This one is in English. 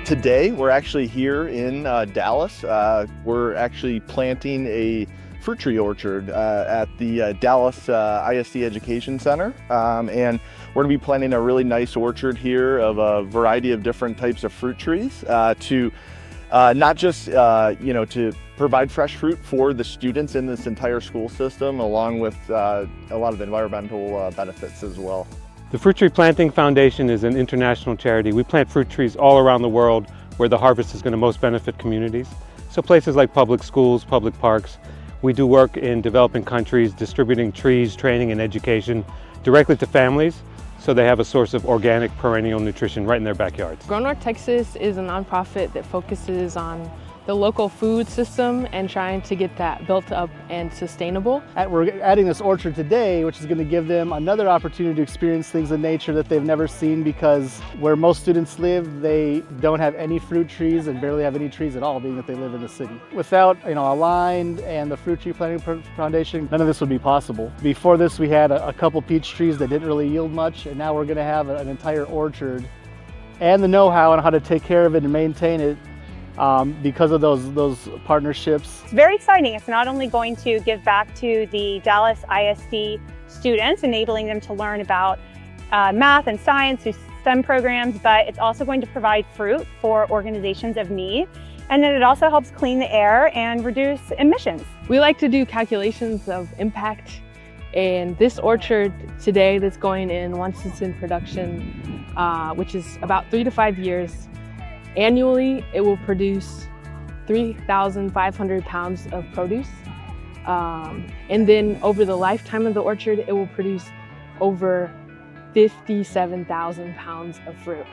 Today we're actually here in Dallas. We're actually planting a fruit tree orchard at the Dallas ISD Education Center, and we're going to be planting a really nice orchard here of a variety of different types of fruit trees to not just to provide fresh fruit for the students in this entire school system, along with a lot of environmental benefits as well. The Fruit Tree Planting Foundation is an international charity. We plant fruit trees all around the world where the harvest is going to most benefit communities. So places like public schools, public parks. We do work in developing countries distributing trees, training, and education directly to families so they have a source of organic perennial nutrition right in their backyards. Grow North Texas is a nonprofit that focuses on the local food system and trying to get that built up and sustainable. We're adding this orchard today, which is going to give them another opportunity to experience things in nature that they've never seen, because where most students live, they don't have any fruit trees and barely have any trees at all, being that they live in the city. Without Aligned and the Fruit Tree Planting Foundation, none of this would be possible. Before this, we had a couple peach trees that didn't really yield much, and now we're going to have an entire orchard and the know-how on how to take care of it and maintain it. Because of those partnerships. It's very exciting. It's not only going to give back to the Dallas ISD students, enabling them to learn about math and science through STEM programs, but it's also going to provide fruit for organizations of need. And then it also helps clean the air and reduce emissions. We like to do calculations of impact, and this orchard today that's going in once it's in production, which is about 3 to 5 years, annually, it will produce 3,500 pounds of produce. And then over the lifetime of the orchard, it will produce over 57,000 pounds of fruit.